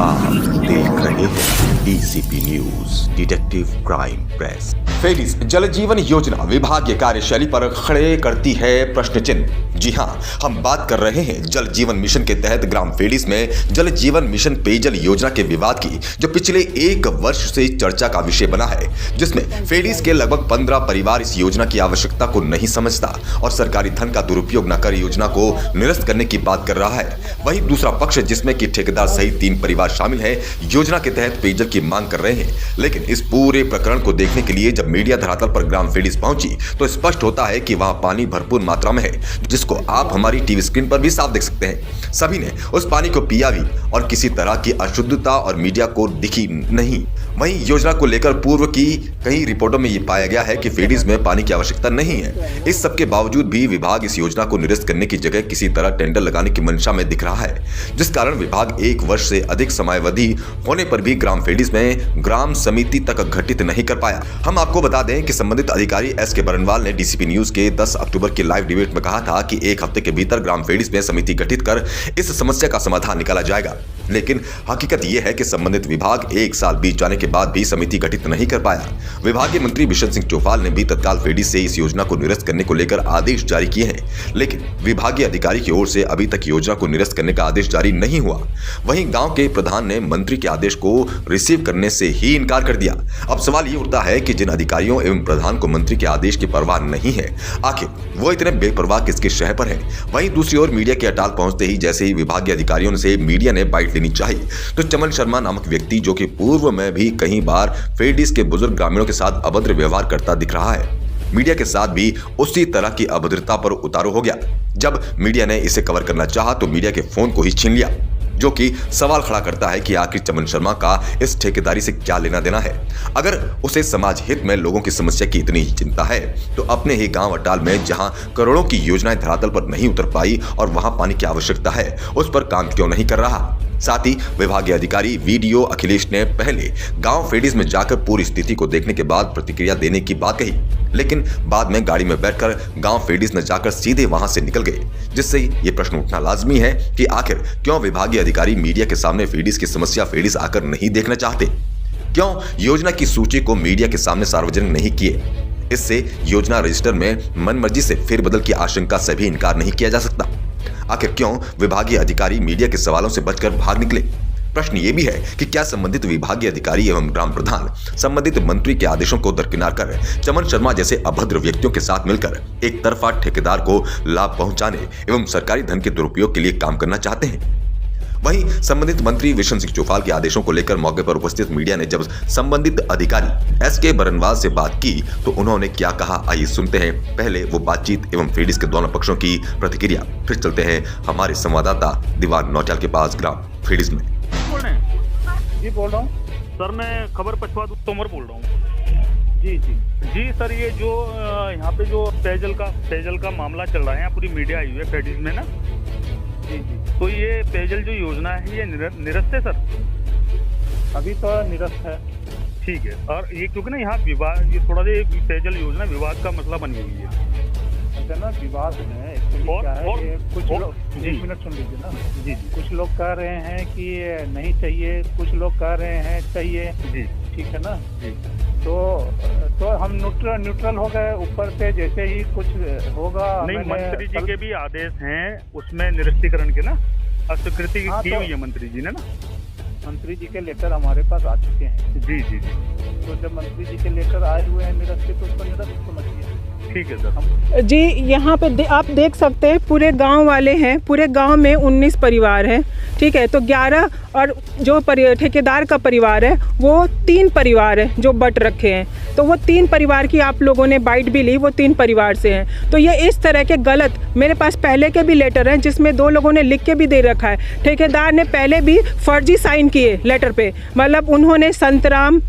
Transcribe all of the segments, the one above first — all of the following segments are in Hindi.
आप देख रहे हैं DCP news detective crime press. फेडिस जल जीवन योजना विभागीय कार्यशैली पर खड़े करती है प्रश्न चिन्ह। जी हां, हम बात कर रहे हैं जल जीवन मिशन के तहत ग्राम फेडिस में जल जीवन मिशन पेयजल योजना के विवाद की, जो पिछले 1 वर्ष से चर्चा का विषय बना है, जिसमें फेडिस के लगभग 15 परिवार इस योजना की आवश्यकता को नहीं समझता और सरकारी धन का दुरुपयोग न कर योजना को निरस्त करने की बात कर रहा है। वहीं दूसरा पक्ष, जिसमें कि ठेकेदार सहित 3 परिवार शामिल हैं, योजना के तहत पेयजल की मांग कर रहे हैं। लेकिन इस पूरे प्रकरण को देखने के लिए जब मीडिया धरातल पर ग्राम फेडिस पहुंची तो स्पष्ट होता है कि वहां पानी भरपूर मात्रा में है, जिसको आप हमारी टीवी स्क्रीन पर भी साफ देख सकते हैं। सभी ने उस पानी को पिया भी और किसी तरह की अशुद्धता और मीडिया को दिखी नहीं। वहीं योजना को लेकर पूर्व की कई रिपोर्टों में यह पाया गया है कि फेडिस में पानी की आवश्यकता नहीं है। इस सब के बावजूद भी विभाग इस योजना को निरस्त करने की जगह किसी तरह टेंडर लगाने की मंशा में दिख रहा है, जिस कारण विभाग 1 वर्ष से अधिक समयावधि होने पर भी ग्राम फेडिस में ग्राम समिति तक गठित नहीं कर पाया। हम आपको बता दें कि संबंधित अधिकारी एस.के. बरनवाल ने डीसीपी न्यूज के 10 अक्टूबर के लाइव डिबेट में कहा था कि 1 हफ्ते के भीतर ग्राम फेडिस में समिति गठित कर इस समस्या का समाधान निकाला जाएगा। लेकिन हकीकत यह है कि संबंधित विभाग 1 साल बीत जाने के बाद भी समिति गठित नहीं कर पाया। विभागीय मंत्री बिशन सिंह चौफाल ने भी तत्काल फेडिस से इस योजना को निरस्त करने को लेकर आदेश जारी किए हैं, लेकिन विभागीय अधिकारी की ओर से अभी तक योजना को निरस्त करने का आदेश जारी नहीं हुआ। वहीं गांव के प्रधान ने मंत्री के आदेश को रिसीव करने से ही इनकार कर दिया। अब सवाल ये उठता है कि जिन अधिकारियों एवं प्रधान को मंत्री के आदेश की परवाह नहीं है, आखिर वो इतने बेपरवाह किसके शह पर है। वहीं दूसरी ओर मीडिया के अटाल पहुंचते ही जैसे ही विभागीय अधिकारियों से मीडिया ने बाइट लेनी चाहिए, तो चमन शर्मा नामक व्यक्ति, जो कि पूर्व में भी कई बार फेडिस के बुजुर्ग ग्रामीणों के साथ अभद्र व्यवहार करता दिख रहा है, मीडिया के साथ भी उसी तरह की अभद्रता पर उतारू हो गया। जब मीडिया ने इसे कवर करना चाहा तो मीडिया के फोन को ही छीन लिया, जो कि सवाल खड़ा करता है कि आखिर चमन शर्मा का इस ठेकेदारी से क्या लेना देना है। अगर उसे समाज हित में लोगों की समस्या की इतनी ही चिंता है तो अपने ही गांव अटाल में जहां करोड़ों की योजनाएं धरातल पर नहीं उतर पाई और वहां पानी की आवश्यकता है, उस पर काम क्यों नहीं कर रहा। साथ ही विभागीय अधिकारी वीडियो अखिलेश ने पहले गांव फेडिस में जाकर पूरी स्थिति को देखने के बाद प्रतिक्रिया देने की बात कही, लेकिन बाद में गाड़ी में बैठकर गांव फेडिस न जाकर सीधे वहां से निकल गए, जिससे ये प्रश्न उठना लाजमी है कि आखिर क्यों विभागीय अधिकारी मीडिया के सामने फेडिस की समस्या फेडिस आकर नहीं देखना चाहते, क्यों योजना की सूची को मीडिया के सामने सार्वजनिक नहीं किए। इससे योजना रजिस्टर में मनमर्जी से फेरबदल की आशंका से भी इनकार नहीं किया जा सकता। आखिर क्यों विभागीय अधिकारी मीडिया के सवालों से बचकर भाग निकले। प्रश्न ये भी है कि क्या संबंधित विभागीय अधिकारी एवं ग्राम प्रधान संबंधित मंत्री के आदेशों को दरकिनार कर चमन शर्मा जैसे अभद्र व्यक्तियों के साथ मिलकर एक तरफा ठेकेदार को लाभ पहुंचाने एवं सरकारी धन के दुरुपयोग के लिए काम करना चाहते हैं। वहीं संबंधित मंत्री बिशन सिंह चौफाल के आदेशों को लेकर मौके पर उपस्थित मीडिया ने जब संबंधित अधिकारी एस.के. बरनवाल से बात की तो उन्होंने क्या कहा, आइए सुनते हैं पहले वो बातचीत एवं फेडिस के दोनों पक्षों की प्रतिक्रिया, फिर चलते हैं हमारे संवाददाता दीवान नौटियाल के पास ग्राम फेडिस में। जी बोल रहा हूँ सर, मैं खबर पछवा तोमर बोल रहा हूँ। जी सर, ये जो यहाँ पे जो पेयजल का मामला चल रहा है, यहाँ पूरी मीडिया आई हुई है फेडिस में ना। जी तो ये पेयजल जो योजना है ये निरस्त है सर? अभी तो निरस्त है। ठीक है। और ये क्योंकि ना यहाँ विवाद, ये थोड़ा सा पेयजल योजना विवाद का मसला बन गई है। अच्छा ना, विवाद है क्या है, कुछ लोग, एक मिनट सुन लीजिए ना जी। कुछ लोग कह रहे हैं कि नहीं चाहिए, कुछ लोग कह रहे हैं चाहिए जी। ठीक है ना जी। तो हम न्यूट्रल हो गए। ऊपर से जैसे ही कुछ होगा, नहीं, मंत्री जी के भी आदेश हैं उसमें निरस्तीकरण के ना, अस्वीकृति की हुई है मंत्री जी ने ना। मंत्री जी के लेटर हमारे पास आ चुके हैं। जी जी जी। तो जब मंत्री जी के लेटर आए हुए हैं निरस्त के, तो उसको निरस्त समझिए। ठीक है सर। जी, यहाँ पे आप देख सकते हैं पूरे गांव वाले हैं, पूरे गांव में 19 परिवार हैं। ठीक है, तो 11 और जो ठेकेदार का परिवार है वो 3 परिवार है जो बट रखे हैं। तो वो 3 परिवार की आप लोगों ने बाइट भी ली, वो 3 परिवार से हैं। तो ये इस तरह के गलत, मेरे पास पहले के भी लेटर हैं जिसमें 2 लोगों ने लिख के भी दे रखा है। ठेकेदार ने पहले भी फर्जी साइन किए लेटर पे, मतलब उन्होंने संतराम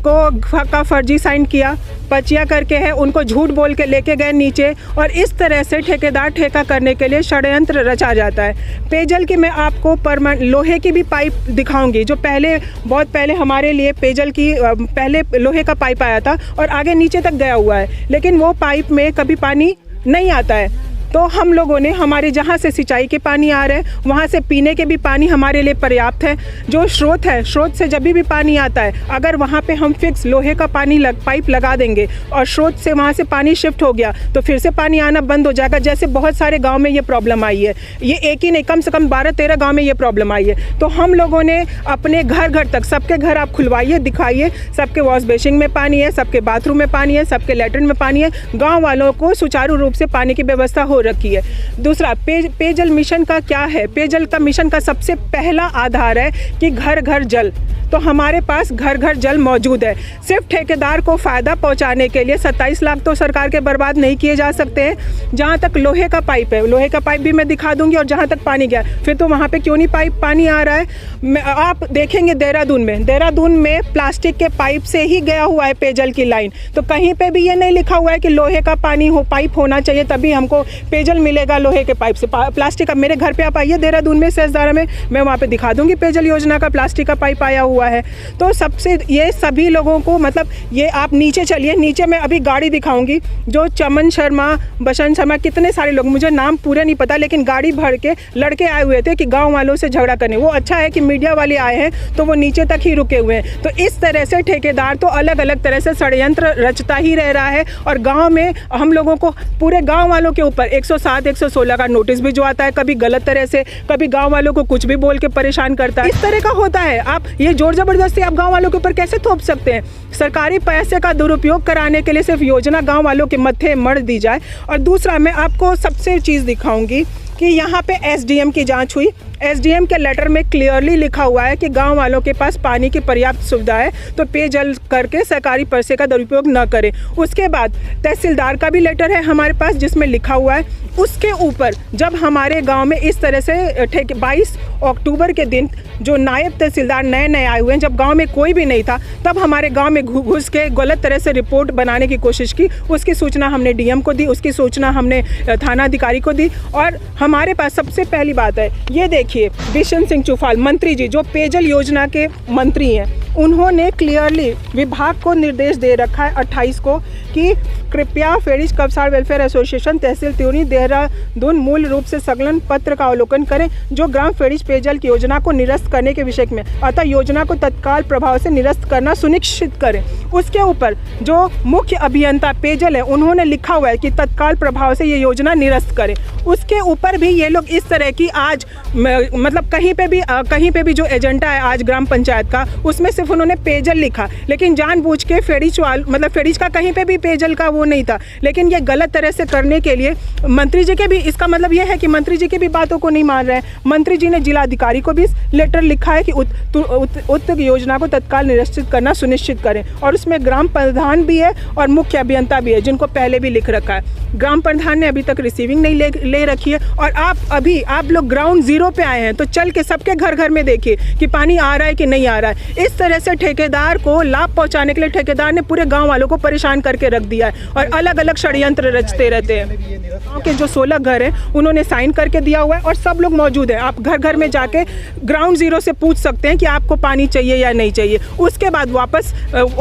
का फर्जी साइन किया, पचिया करके है, उनको झूठ बोल के लेके गए नीचे, और इस तरह से ठेकेदार ठेका करने के लिए षड्यंत्र रचा जाता है। पेयजल की मैं आपको लोहे की भी पाइप दिखाऊंगी, जो बहुत पहले हमारे लिए पेयजल की पहले लोहे का पाइप आया था और आगे नीचे तक गया हुआ है, लेकिन वो पाइप में कभी पानी नहीं आता है। तो हम लोगों ने हमारे जहाँ से सिंचाई के पानी आ रहे हैं वहाँ से पीने के भी पानी हमारे लिए पर्याप्त है। जो स्रोत है, स्रोत से जब भी पानी आता है, अगर वहाँ पे हम फिक्स लोहे का पानी पाइप लगा देंगे और स्रोत से वहाँ से पानी शिफ्ट हो गया तो फिर से पानी आना बंद हो जाएगा। जैसे बहुत सारे गाँव में ये प्रॉब्लम आई है, ये एक ही नहीं, कम से कम 12-13 गाँव में ये प्रॉब्लम आई है। तो हम लोगों ने अपने घर घर तक, सबके घर आप खुलवाइए, दिखाइए, सबके वॉश बेसिन में पानी है, सबके बाथरूम में पानी है, सबके लेटरिन में पानी है। गाँव वालों को सुचारू रूप से पानी की व्यवस्था हो रखी है। दूसरा, पेयजल मिशन का क्या है? पेयजल का मिशन का सबसे पहला आधार है कि घर घर जल। तो हमारे पास घर घर जल मौजूद है। सिर्फ ठेकेदार को फ़ायदा पहुंचाने के लिए 27 लाख तो सरकार के बर्बाद नहीं किए जा सकते हैं। जहां तक लोहे का पाइप है, लोहे का पाइप भी मैं दिखा दूंगी, और जहां तक पानी गया फिर तो वहां पे क्यों नहीं पानी आ रहा है। आप देखेंगे देहरादून में प्लास्टिक के पाइप से ही गया हुआ है पेयजल की लाइन। तो कहीं पर भी ये नहीं लिखा हुआ है कि लोहे का पानी पाइप होना चाहिए तभी हमको पेयजल मिलेगा लोहे के पाइप से। प्लास्टिक का, मेरे घर पे आप आइए देहरादून में, सहस्त्रधारा में, मैं वहाँ पे दिखा दूंगी पेयजल योजना का प्लास्टिक का पाइप आया हुआ है। तो सबसे ये सभी लोगों को, मतलब ये आप नीचे चलिए, नीचे मैं अभी गाड़ी दिखाऊंगी जो चमन शर्मा, बसंत शर्मा, कितने सारे लोग, मुझे नाम पूरे नहीं पता, लेकिन गाड़ी भर के लड़के आए हुए थे कि गाँव वालों से झगड़ा करने। वो अच्छा है कि मीडिया वाले आए हैं तो वो नीचे तक ही रुके हुए हैं। तो इस तरह से ठेकेदार तो अलग अलग तरह से षड्यंत्र रचता ही रह रहा है। और गाँव में हम लोगों को, पूरे गाँव वालों के ऊपर 107, 116 का नोटिस भी जो आता है, कभी गलत तरह से, कभी गांव वालों को कुछ भी बोल के परेशान करता है। इस तरह का होता है। आप ये जोर जबरदस्ती आप गांव वालों के ऊपर कैसे थोप सकते हैं? सरकारी पैसे का दुरुपयोग कराने के लिए सिर्फ योजना गांव वालों के मत्थे मढ़ दी जाए। और दूसरा, मैं आपको सबसे चीज़ दिखाऊंगी कि यहाँ पे एसडीएम की जांच हुई। एसडीएम के लेटर में क्लियरली लिखा हुआ है कि गांव वालों के पास पानी की पर्याप्त सुविधा है तो पेयजल करके सरकारी पैसे का दुरुपयोग न करें। उसके बाद तहसीलदार का भी लेटर है हमारे पास जिसमें लिखा हुआ है। उसके ऊपर जब हमारे गांव में इस तरह से 22 अक्टूबर के दिन जो नायब तहसीलदार नए आए हुए हैं, जब गांव में कोई भी नहीं था, तब हमारे गांव में घुस के गलत तरह से रिपोर्ट बनाने की कोशिश की। उसकी सूचना हमने डीएम को दी, उसकी सूचना हमने थाना अधिकारी को दी। और हमारे पास सबसे पहली बात है, ये देखिए, बिशन सिंह चुफाल मंत्री जी जो पेयजल योजना के मंत्री हैं, उन्होंने क्लियरली विभाग को निर्देश दे रखा है 28 को कि कृपया फेडिज कबसार वेलफेयर एसोसिएशन तहसील त्यूनी देहरादून मूल रूप से संकलन पत्र का अवलोकन करें जो ग्राम फेडिज पेयजल की योजना को निरस्त करने के विषय में, अतः योजना को तत्काल प्रभाव से निरस्त करना सुनिश्चित करें। उसके ऊपर जो मुख्य अभियंता पेयजल है उन्होंने लिखा हुआ है कि तत्काल प्रभाव से ये योजना निरस्त करें। उसके ऊपर भी ये लोग इस तरह की आज मतलब कहीं पे भी जो एजेंडा है आज ग्राम पंचायत का, उसमें सिर्फ उन्होंने पेयजल लिखा, लेकिन जानबूझ के फेडिज का कहीं पे भी पेयजल का वो नहीं था। लेकिन ये गलत तरह से करने के लिए मंत्री जी के भी, इसका मतलब ये है कि मंत्री जी की भी बातों को नहीं मान रहे हैं। मंत्री जी ने जिलाधिकारी को भी लेटर लिखा है कि उक्त योजना को तत्काल निरस्त करना सुनिश्चित करें। और उसमें ग्राम प्रधान भी है और मुख्य अभियंता भी है जिनको पहले भी लिख रखा है। ग्राम प्रधान ने अभी तक रिसीविंग नहीं ले रखी है। और आप लोग ग्राउंड जीरो पे आए हैं तो चल के सबके घर घर में देखिए कि पानी आ रहा है कि नहीं आ रहा है। इस तरह से ठेकेदार को लाभ पहुंचाने के लिए ठेकेदार ने पूरे गांव वालों को परेशान करके रख दिया है और अलग अलग षड्यंत्र रचते रहते हैं। गांव के जो 16 घर हैं उन्होंने साइन करके दिया हुआ है और सब लोग मौजूद हैं। आप घर घर में जाके ग्राउंड जीरो से पूछ सकते हैं कि आपको पानी चाहिए या नहीं चाहिए। उसके बाद वापस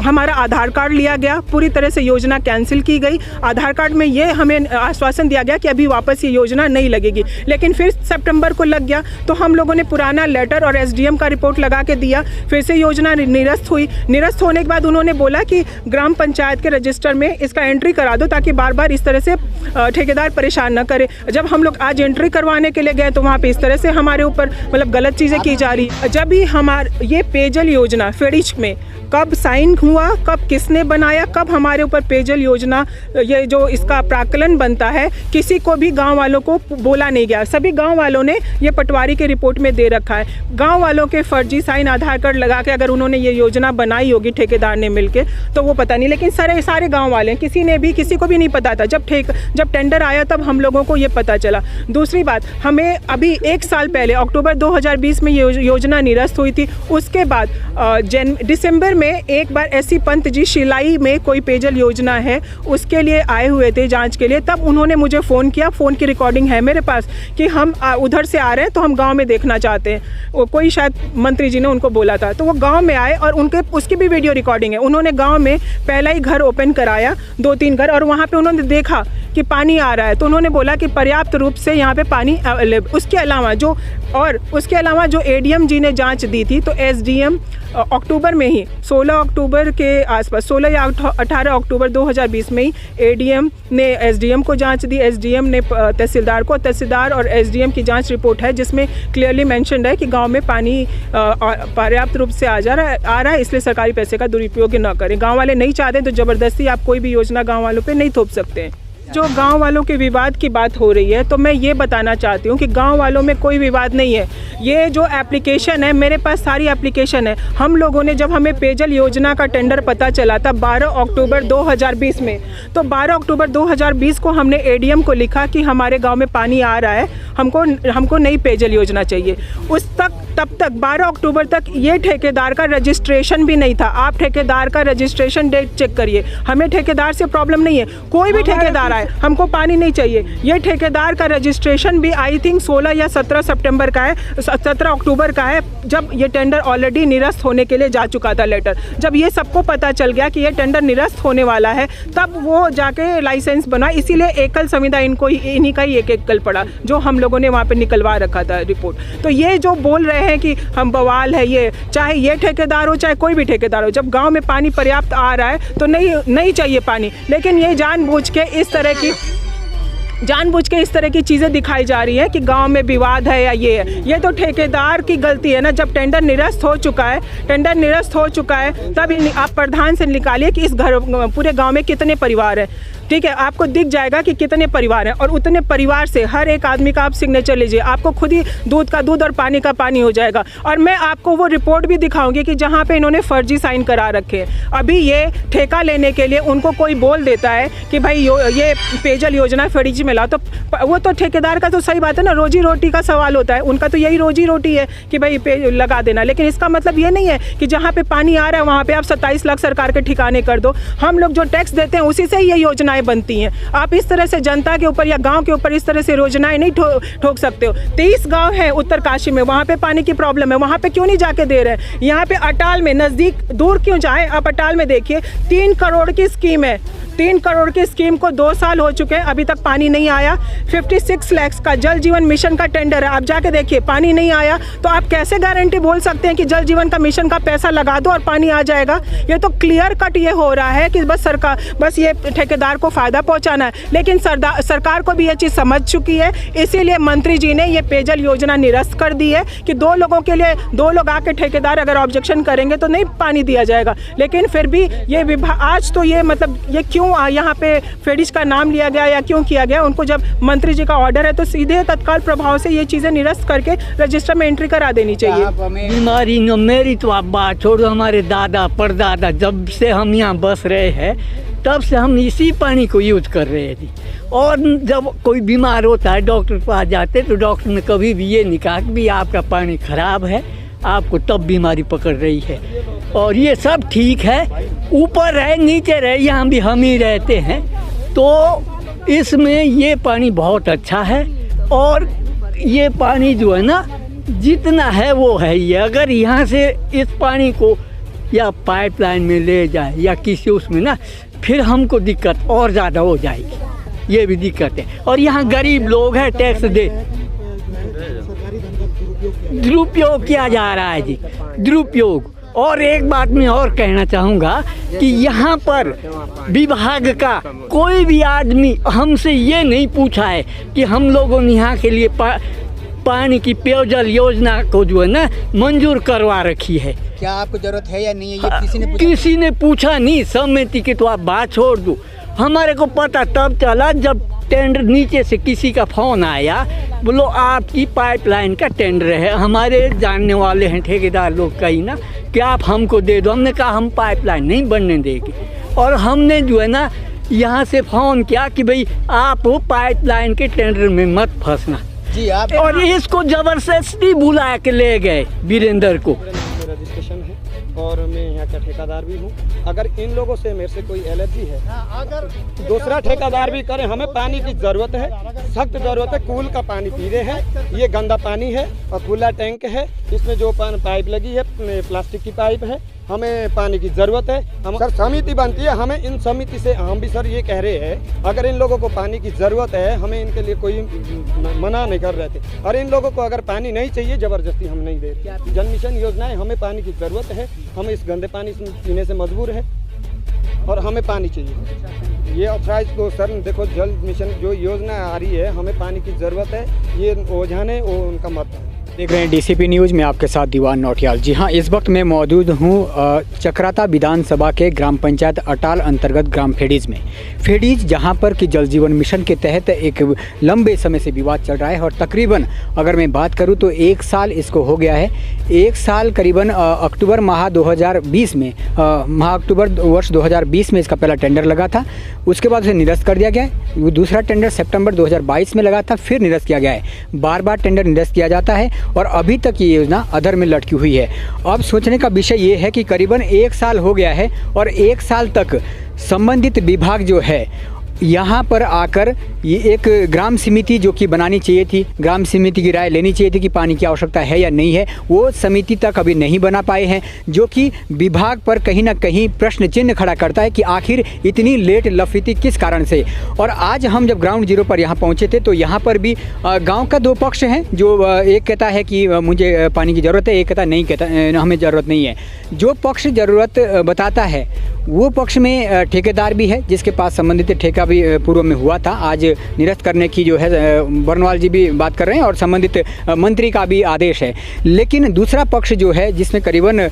हमारा आधार कार्ड लिया गया, पूरी तरह से योजना कैंसिल की गई। आधार कार्ड में ये हमें आश्वासन दिया गया कि अभी वापस ये योजना नहीं लगेगी, लेकिन फिर सितंबर को लग गया। तो हम लोगों ने पुराना लेटर और एसडीएम का रिपोर्ट लगा के दिया, फिर से योजना निरस्त हुई। निरस्त होने के बाद उन्होंने बोला कि ग्राम पंचायत के रजिस्टर में इसका एंट्री करा दो ताकि बार बार इस तरह से ठेकेदार परेशान न करे। जब हम लोग आज एंट्री करवाने के लिए गए तो वहाँ पे इस तरह से हमारे ऊपर मतलब गलत चीज़ें की जा रही। जब भी ये पेयजल योजना फेडिज में कब साइन हुआ, कब किसने बनाया, कब हमारे ऊपर पेयजल योजना ये जो इसका प्राक्कलन बनता है, किसी को भी गांव वालों को बोला नहीं गया। सभी गांव वालों ने ये पटवारी के रिपोर्ट में दे रखा है। गांव वालों के फर्जी साइन आधार कार्ड लगा के अगर उन्होंने ये योजना बनाई होगी ठेकेदार ने मिलके तो वो पता नहीं, लेकिन सारे गाँव वाले किसी को भी नहीं पता था। जब टेंडर आया तब हम लोगों को ये पता चला। दूसरी बात, हमें अभी 1 साल पहले अक्टूबर 2020 में ये योजना निरस्त हुई थी। उसके बाद दिसंबर में एक बार एससी पंत जी शिलाई में कोई पेयजल योजना है उसके लिए आए हुए थे जांच के लिए। तब उन्होंने मुझे फ़ोन किया, फ़ोन की रिकॉर्डिंग है मेरे पास कि हम उधर से आ रहे हैं तो हम गांव में देखना चाहते हैं। कोई शायद मंत्री जी ने उनको बोला था, तो वो गांव में आए और उसकी भी वीडियो रिकॉर्डिंग है। उन्होंने गांव में पहला ही घर ओपन कराया, 2-3 घर, और वहाँ पर उन्होंने देखा कि पानी आ रहा है, तो उन्होंने बोला कि पर्याप्त रूप से यहाँ पे पानी अवेलेबल। उसके अलावा जो एडीएम जी ने जांच दी थी, तो एसडीएम अक्टूबर में ही 16 अक्टूबर के आसपास 16 या 18 अक्टूबर 2020 में ही एडीएम ने एसडीएम को जांच दी, एसडीएम ने तहसीलदार को, तहसीलदार और एसडीएम की जांच रिपोर्ट है जिसमें क्लियरली मेंशन्ड है कि गांव में पानी पर्याप्त रूप से आ रहा है, इसलिए सरकारी पैसे का दुरुपयोग न करें। गांव वाले नहीं चाहते तो ज़बरदस्ती आप कोई भी योजना गांव वालों पे नहीं थोप सकते हैं। जो गांव वालों के विवाद की बात हो रही है, तो मैं ये बताना चाहती हूँ कि गांव वालों में कोई विवाद नहीं है। ये जो एप्लीकेशन है, मेरे पास सारी एप्लीकेशन है। हम लोगों ने, जब हमें पेयजल योजना का टेंडर पता चला था 12 अक्टूबर 2020 में, तो 12 अक्टूबर 2020 को हमने एडीएम को लिखा कि हमारे गाँव में पानी आ रहा है, हमको नई पेयजल योजना चाहिए। तब तक 12 अक्टूबर तक ये ठेकेदार का रजिस्ट्रेशन भी नहीं था। आप ठेकेदार का रजिस्ट्रेशन डेट चेक करिए। हमें ठेकेदार से प्रॉब्लम नहीं है, कोई भी ठेकेदार आए, हमको पानी नहीं चाहिए। ये ठेकेदार का रजिस्ट्रेशन भी आई थिंक 16 या 17 सितंबर का है, 17 अक्टूबर का है, जब ये टेंडर ऑलरेडी निरस्त होने के लिए जा चुका था लेटर। जब ये सबको पता चल गया कि ये टेंडर निरस्त होने वाला है, तब वो जाके लाइसेंस बना। इसीलिए एकल संविदा इन्हीं का ही एक एकल पड़ा, जो हम लोगों ने वहाँ पे निकलवा रखा था रिपोर्ट। तो ये जो बोल रहे हैं कि हम बवाल है, ये चाहे ये ठेकेदार हो चाहे कोई भी ठेकेदार हो, जब गांव में पानी पर्याप्त आ रहा है तो नहीं चाहिए पानी। लेकिन ये जानबूझ के इस तरह की चीज़ें दिखाई जा रही है कि गांव में विवाद है या ये है। ये तो ठेकेदार की गलती है ना। जब टेंडर निरस्त हो चुका है तब आप प्रधान से निकालिए कि इस पूरे गांव में कितने परिवार हैं। ठीक है, आपको दिख जाएगा कि कितने परिवार हैं, और उतने परिवार से हर एक आदमी का आप सिग्नेचर लीजिए, आपको खुद ही दूध का दूध और पानी का पानी हो जाएगा। और मैं आपको वो रिपोर्ट भी दिखाऊंगी कि जहाँ पे इन्होंने फर्जी साइन करा रखे हैं। अभी ये ठेका लेने के लिए उनको कोई बोल देता है कि भाई ये पेयजल योजना फ्रिज में ला, तो वो तो ठेकेदार का तो सही बात है ना, रोजी रोटी का सवाल होता है। उनका तो यही रोजी रोटी है कि भाई लगा देना। लेकिन इसका मतलब ये नहीं है कि जहाँ पे पानी आ रहा है वहाँ पे आप 27 लाख सरकार के ठिकाने कर दो। हम लोग जो टैक्स देते हैं उसी से ही ये योजनाएं बनती हैं। आप इस तरह से जनता के ऊपर या गांव के ऊपर इस तरह से योजनाएं नहीं ठोक सकते हो। 23 गांव है उत्तरकाशी में, वहां पे पानी की प्रॉब्लम है, वहां पे क्यों नहीं जाके दे रहे हैं? यहाँ पे अटाल में, नजदीक दूर क्यों जाए? आप अटाल में देखिए, 3 करोड़ की स्कीम है। 3 करोड़ की स्कीम को 2 साल हो चुके हैं, अभी तक पानी नहीं आया। 56 लाख का जल जीवन मिशन का टेंडर है, आप जाके देखिए पानी नहीं आया। तो आप कैसे गारंटी बोल सकते हैं कि जल जीवन का मिशन का पैसा लगा दो और पानी आ जाएगा? ये तो क्लियर कट ये हो रहा है कि बस ये ठेकेदार को फायदा पहुंचाना है। लेकिन सरकार को भी ये चीज़ समझ चुकी है, इसीलिए मंत्री जी ने ये पेयजल योजना निरस्त कर दी है कि 2 लोगों के लिए 2 लोग आके ठेकेदार अगर ऑब्जेक्शन करेंगे तो नहीं पानी दिया जाएगा। लेकिन फिर भी ये विभाग आज तो ये मतलब ये क्यों यहाँ पे फेडिश का नाम लिया गया या क्यों किया गया? उनको जब मंत्री जी का ऑर्डर है तो सीधे तत्काल प्रभाव से ये चीज़ें निरस्त करके रजिस्टर में एंट्री करा देनी चाहिए। बीमारी न मेरी तो आप बात छोड़ो, हमारे दादा परदादा जब से हम यहाँ बस रहे हैं तब से हम इसी पानी को यूज कर रहे थे। और जब कोई बीमार होता है डॉक्टर के पास जाते तो डॉक्टर ने कभी भी ये नहीं कहा कि भी आपका पानी खराब है, आपको तब बीमारी पकड़ रही है। और ये सब ठीक है, ऊपर रहे नीचे रहे यहाँ भी हम ही रहते हैं, तो इसमें ये पानी बहुत अच्छा है। और ये पानी जो है ना जितना है वो है ही। अगर यहाँ से इस पानी को या पाइपलाइन में ले जाए या किसी उसमें ना, फिर हमको दिक्कत और ज़्यादा हो जाएगी, ये भी दिक्कत है। और यहाँ गरीब लोग हैं, टैक्स दे दुरुपयोग किया जा रहा है जी, दुरुपयोग। और एक बात मैं और कहना चाहूँगा कि यहाँ पर विभाग का कोई भी आदमी हमसे ये नहीं पूछा है कि हम लोगों ने यहाँ के लिए पानी की पेयजल योजना को जो है ना मंजूर करवा रखी है। क्या आपको जरूरत है या नहीं है, ये किसी ने पूछा नहीं। समिति की तो आप बात छोड़ दो, हमारे को पता तब चला जब टेंडर नीचे से किसी का फ़ोन आया, बोलो आपकी पाइपलाइन का टेंडर है, हमारे जानने वाले हैं ठेकेदार लोग कहीं ना कि आप हमको दे दो। हमने कहा हम पाइपलाइन नहीं बनने देंगे। और हमने जो है ना यहाँ से फ़ोन किया कि भाई आप पाइपलाइन के टेंडर में मत फंसना जी आप। और इसको ज़बरदस्ती बुला के ले गए वीरेंद्र को। रजिस्ट्रेशन है और मैं यहाँ का ठेकेदार भी हूँ। अगर इन लोगों से मेरे से कोई एलर्जी है, अगर दूसरा ठेकेदार भी करे, हमें पानी की ज़रूरत है, सख्त ज़रूरत है। कूल का पानी पी रहे हैं, ये गंदा पानी है और खुला टैंक है, इसमें जो पाइप लगी है प्लास्टिक की पाइप है, हमें पानी की ज़रूरत है। हम सर समिति बनती है, हमें इन समिति से हम भी सर ये कह रहे हैं, अगर इन लोगों को पानी की ज़रूरत है, हमें इनके लिए कोई मना नहीं कर रहे थे। और इन लोगों को अगर पानी नहीं चाहिए, ज़बरदस्ती हम नहीं दे रहे। जल मिशन योजनाएं, हमें पानी की ज़रूरत है, हम इस गंदे पानी पीने से मजबूर है और हमें पानी चाहिए। ये अथराइज को सर देखो, जल मिशन जो योजना आ रही है, हमें पानी की ज़रूरत है, ये ओझाने वो उनका मत है। देख रहे हैं डीसीपी न्यूज़ में आपके साथ दीवान नौटियाल। जी हाँ, इस वक्त मैं मौजूद हूँ चक्राता विधानसभा के ग्राम पंचायत अटाल अंतर्गत ग्राम फेडीज में। फेडीज जहाँ पर कि जल जीवन मिशन के तहत एक लंबे समय से विवाद चल रहा है और तकरीबन अगर मैं बात करूँ तो 1 साल इसको हो गया है। 1 साल करीबन अक्टूबर माह 2020 में अक्टूबर वर्ष 2020 में इसका पहला टेंडर लगा था, उसके बाद उसे निरस्त कर दिया गया है। दूसरा टेंडर सितंबर 2022 में लगा था, फिर निरस्त किया गया है। बार बार टेंडर निरस्त किया जाता है और अभी तक ये योजना अधर में लटकी हुई है। अब सोचने का विषय ये है कि करीबन 1 साल हो गया है और 1 साल तक संबंधित विभाग जो है यहाँ पर आकर ये एक ग्राम समिति जो कि बनानी चाहिए थी, ग्राम समिति की राय लेनी चाहिए थी कि पानी की आवश्यकता है या नहीं है, वो समिति तक अभी नहीं बना पाए हैं, जो कि विभाग पर कहीं ना कहीं प्रश्न चिन्ह खड़ा करता है कि आखिर इतनी लेट लफीती किस कारण से। और आज हम जब ग्राउंड जीरो पर यहाँ पहुँचे थे तो यहाँ पर भी गाँव का 2 पक्ष हैं, जो एक कहता है कि मुझे पानी की ज़रूरत है, एक कहता नहीं, कहता हमें ज़रूरत नहीं है। जो पक्ष ज़रूरत बताता है वो पक्ष में ठेकेदार भी है, जिसके पास संबंधित ठेका भी पूर्व में हुआ था। आज निरस्त करने की जो है बर्नवाल जी भी बात कर रहे हैं और संबंधित मंत्री का भी आदेश है। लेकिन दूसरा पक्ष जो है, जिसमें करीबन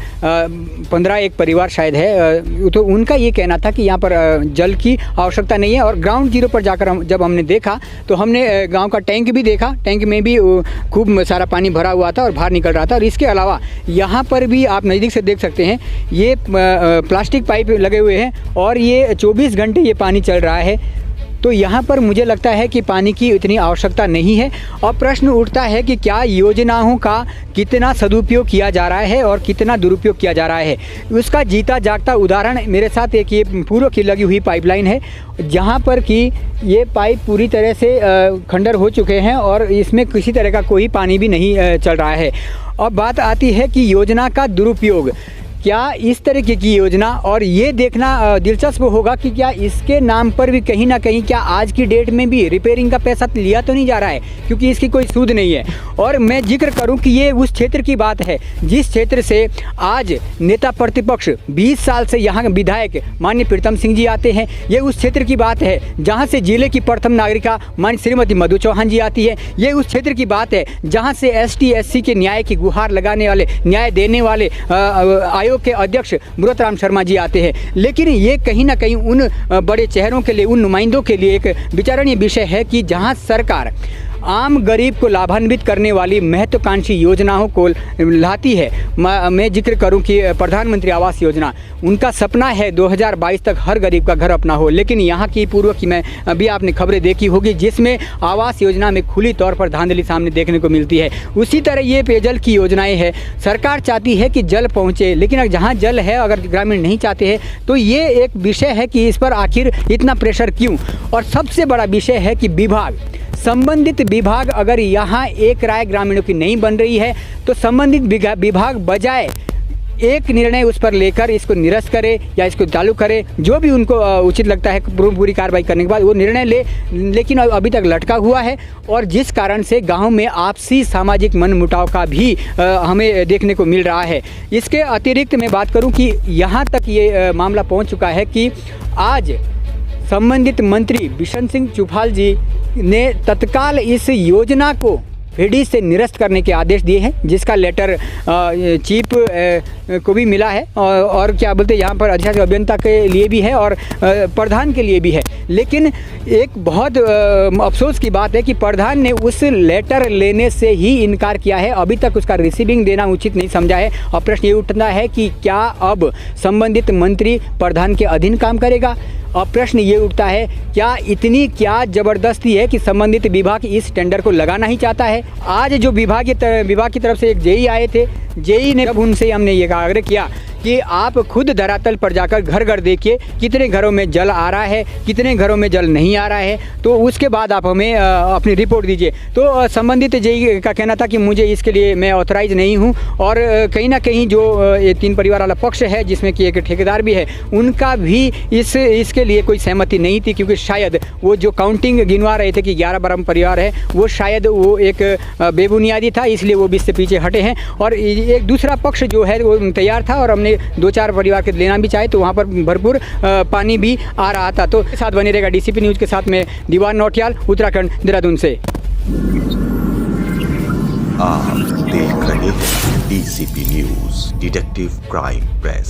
15 परिवार शायद है, तो उनका ये कहना था कि यहाँ पर जल की आवश्यकता नहीं है। और ग्राउंड जीरो पर जाकर जब हमने देखा तो हमने गाँव का टैंक भी देखा, टैंक में भी खूब सारा पानी भरा हुआ था और बाहर निकल रहा था। और इसके अलावा यहाँ पर भी आप नज़दीक से देख सकते हैं, ये प्लास्टिक पाइप लगे हुए हैं और ये 24 घंटे ये पानी चल रहा है। तो यहाँ पर मुझे लगता है कि पानी की इतनी आवश्यकता नहीं है। और प्रश्न उठता है कि क्या योजनाओं का कितना सदुपयोग किया जा रहा है और कितना दुरुपयोग किया जा रहा है। उसका जीता जागता उदाहरण मेरे साथ एक ये पूर्व की लगी हुई पाइपलाइन है, जहाँ पर कि ये पाइप पूरी तरह से खंडर हो चुके हैं और इसमें किसी तरह का कोई पानी भी नहीं चल रहा है। अब बात आती है कि योजना का दुरुपयोग, क्या इस तरीके की योजना, और ये देखना दिलचस्प होगा कि क्या इसके नाम पर भी कहीं ना कहीं क्या आज की डेट में भी रिपेयरिंग का पैसा लिया तो नहीं जा रहा है, क्योंकि इसकी कोई सूद नहीं है। और मैं जिक्र करूं कि ये उस क्षेत्र की बात है जिस क्षेत्र से आज नेता प्रतिपक्ष 20 साल से यहाँ विधायक माननीय प्रीतम सिंह जी आते हैं। ये उस क्षेत्र की बात है जहाँ से जिले की प्रथम नागरिका माननीय श्रीमती मधु चौहान जी आती है। ये उस क्षेत्र की बात है जहाँ से ST SC के न्याय की गुहार लगाने वाले, न्याय देने वाले के अध्यक्ष मुरतराम शर्मा जी आते हैं। लेकिन ये कहीं ना कहीं उन बड़े चेहरों के लिए, उन नुमाइंदों के लिए एक विचारणीय विषय है कि जहां सरकार आम गरीब को लाभान्वित करने वाली महत्वाकांक्षी योजनाओं को लाती है। मैं जिक्र करूं कि प्रधानमंत्री आवास योजना, उनका सपना है 2022 तक हर गरीब का घर अपना हो। लेकिन यहाँ की पूर्व की मैं अभी आपने खबरें देखी होगी जिसमें आवास योजना में खुली तौर पर धांधली सामने देखने को मिलती है। उसी तरह ये पेयजल की योजनाएं हैं। सरकार चाहती है कि जल पहुँचे, लेकिन जहाँ जल है अगर ग्रामीण नहीं चाहते हैं तो ये एक विषय है कि इस पर आखिर इतना प्रेशर क्यों। और सबसे बड़ा विषय है कि विभाग, संबंधित विभाग अगर यहाँ एक राय ग्रामीणों की नहीं बन रही है तो संबंधित विभाग बजाय एक निर्णय उस पर लेकर इसको निरस्त करे या इसको चालू करे, जो भी उनको उचित लगता है पूरी कार्रवाई करने के बाद वो निर्णय ले, लेकिन अभी तक लटका हुआ है। और जिस कारण से गांव में आपसी सामाजिक मनमुटाव का भी हमें देखने को मिल रहा है। इसके अतिरिक्त मैं बात करूं कि यहाँ तक ये मामला पहुँच चुका है कि आज संबंधित मंत्री बिशन सिंह चुफाल जी ने तत्काल इस योजना को फेडी से निरस्त करने के आदेश दिए हैं, जिसका लेटर चीफ को भी मिला है और क्या बोलते हैं यहाँ पर अधिशासी अभियंता के लिए भी है और प्रधान के लिए भी है। लेकिन एक बहुत अफसोस की बात है कि प्रधान ने उस लेटर लेने से ही इनकार किया है, अभी तक उसका रिसीविंग देना उचित नहीं समझा है। और प्रश्न ये उठता है कि क्या अब संबंधित मंत्री प्रधान के अधीन काम करेगा। और प्रश्न ये उठता है क्या इतनी क्या ज़बरदस्ती है कि संबंधित विभाग इस टेंडर को लगाना ही चाहता है। आज जो विभाग की तरफ से एक जेई आए थे, जेई ने जब उनसे हमने ये आग्रह किया कि आप खुद धरातल पर जाकर घर घर देखिए कितने घरों में जल आ रहा है, कितने घरों में जल नहीं आ रहा है, तो उसके बाद आप हमें अपनी रिपोर्ट दीजिए। तो संबंधित जेई का कहना था कि मुझे इसके लिए मैं ऑथराइज नहीं हूँ, और कहीं ना कहीं जो ये 3 परिवार वाला पक्ष है जिसमें कि एक ठेकेदार भी है, उनका भी इसके लिए कोई सहमति नहीं थी, क्योंकि शायद वो जो काउंटिंग गिनवा रहे थे कि 11-12 परिवार है, वो शायद वो एक बेबुनियादी था, इसलिए वो भी इससे पीछे हटे हैं। और एक दूसरा पक्ष जो है वो तैयार था, और हमने 2-4 परिवार के लेना भी चाहे तो वहाँ पर भरपूर पानी भी आ रहा था। तो साथ बने रहेगा DCP न्यूज़ के साथ में दीवान नौटियाल, उत्तराखंड, देहरादून से। आप देख रहे हैं DCP news, detective crime press.